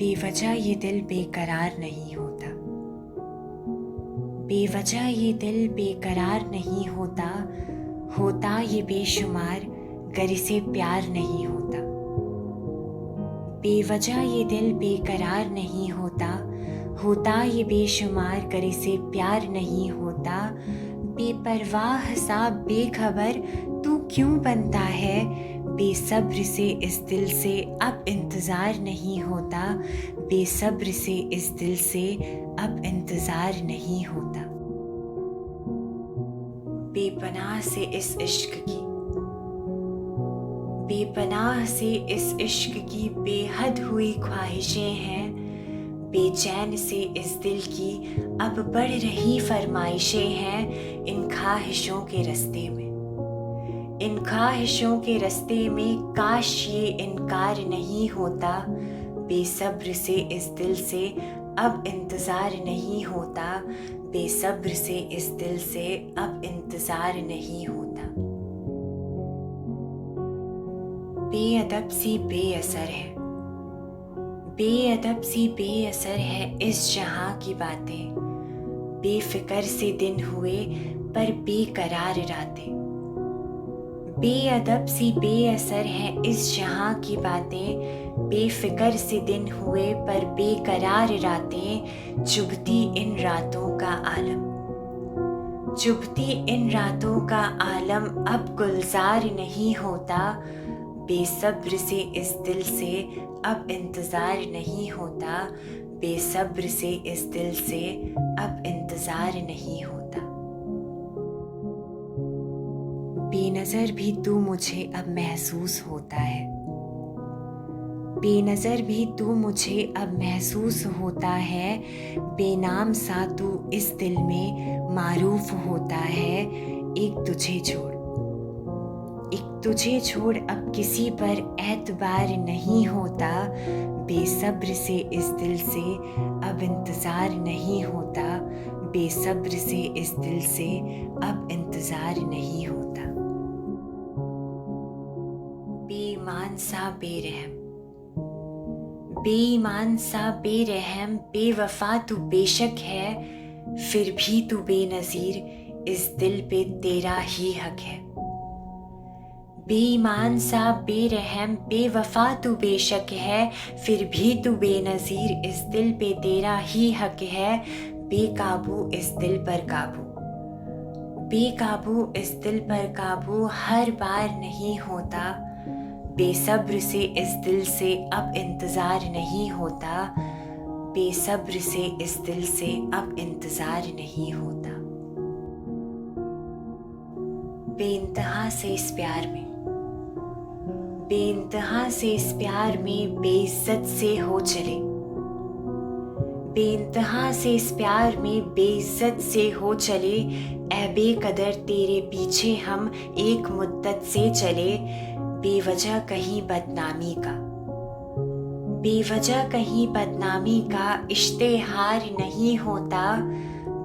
बेवजह ये दिल बेकरार नहीं होता। बेवजह ये दिल बेकरार नहीं होता। होता ये बेशुमार गर इसे प्यार नहीं होता। बेवजह ये दिल बेकरार नहीं होता। होता ये बेशुमार गर इसे प्यार नहीं होता। बेपरवाह सा बेखबर तू क्यों बनता है। बेसब्र से इस दिल से अब इंतज़ार नहीं होता। बेसब्र से इस दिल से अब इंतज़ार नहीं होता। बेपनाह से इस इश्क की, बेपनाह से इस इश्क की बेहद हुई ख्वाहिशें हैं। बेचैन से इस दिल की अब बढ़ रही फरमाइशें हैं। इन ख्वाहिशों के रास्ते में, इन ख्वाहिशों के रास्ते में काश ये इनकार नहीं होता। बेसब्र से इस दिल से अब इंतज़ार नहीं होता। बेसब्र से इस दिल से अब इंतज़ार नहीं होता। बेअदब सी बेअसर है, बेअदब सी बेअसर है इस जहां की बातें। बेफिक्र से दिन हुए पर बेकरार रातें। बेअदब सी बेअसर है इस जहां की बातें। बेफिक्र से दिन हुए पर बेकरार रातें। चुभती इन रातों का आलम, चुभती इन रातों का आलम अब गुलजार नहीं होता। बेसब्र से इस दिल से अब इंतज़ार नहीं होता। बेसब्र से इस दिल से अब इंतज़ार नहीं होता। बेनज़र भी तू मुझे अब महसूस होता है। बेनज़र भी तू मुझे अब महसूस होता है। बेनाम सा तू इस दिल में मारूफ होता है। एक तुझे छोड़, एक तुझे छोड़ अब किसी पर एतबार नहीं होता। बेसब्र से इस दिल से अब इंतज़ार नहीं होता। बेसब्र से इस दिल से अब इंतज़ार नहीं होता। बेईमान सा बेरहम, बेईमान सा बेरहम बेवफा तू बेशक है। फिर भी तू बेनज़ीर इस दिल पे तेरा ही हक है। बेईमान सा बेरहम बेवफा तू बेशक है। फिर भी तू बेनज़ीर इस दिल पे तेरा ही हक है। बेकाबू इस दिल पर काबू, बेकाबू इस दिल पर काबू हर बार नहीं होता। बेसब्र से इस दिल से अब इंतज़ार नहीं होता। बेसब्र से इस दिल से अब इंतज़ार नहीं होता। बेइंतहा से इस प्यार में, बेइंतहा से इस प्यार में बेइज्जत से हो चले। बेइंतहा से इस प्यार में बेइज्जत से हो चले। ऐ बेकदर तेरे पीछे हम एक मुद्दत से चले। बेवजह कहीं बदनामी का, बेवजह कहीं बदनामी का इश्तेहार नहीं होता।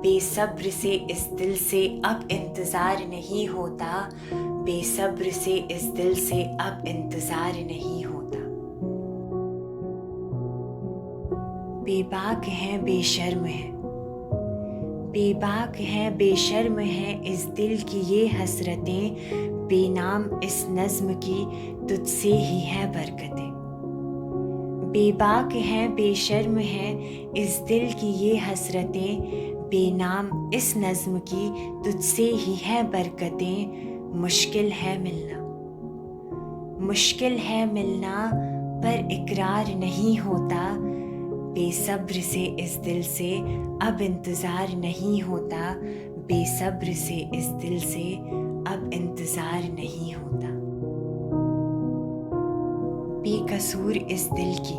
बेसब्र से इस दिल से अब इंतज़ार नहीं होता। बेसब्र से इस दिल से अब इंतज़ार नहीं होता। बेबाक है बेशर्म है, बेबाक है बेशर्म है इस दिल की ये हसरतें। बेनाम इस नज़्म की तुझसे ही है बरकतें। बेबाक है बेशर्म है इस दिल की ये हसरतें। बेनाम इस नज़्म की तुझसे ही है बरकतें। मुश्किल है मिलना, मुश्किल है मिलना पर इकरार नहीं होता। बेसब्र से इस दिल से अब इंतज़ार नहीं होता। बेसब्र से इस दिल से अब इंतज़ार नहीं होता। बेकसूर इस दिल की,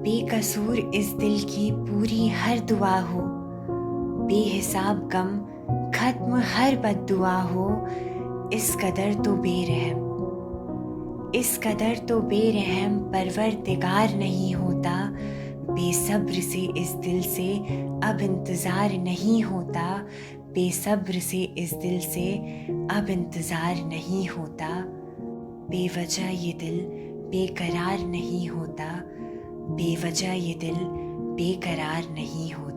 बेकसूर इस दिल की पूरी हर दुआ हो। बेहिसाब गम खत्म हर बद्दुआ हो। इस कदर तो बेरहम, इस कदर तो बेरहम परवरदिगार नहीं होता। बेसब्र से इस दिल से अब इंतज़ार नहीं होता। बेसब्र से इस दिल से अब इंतज़ार नहीं होता। बेवजह ये दिल बेकरार नहीं होता। बेवजह ये दिल बेकरार नहीं होता।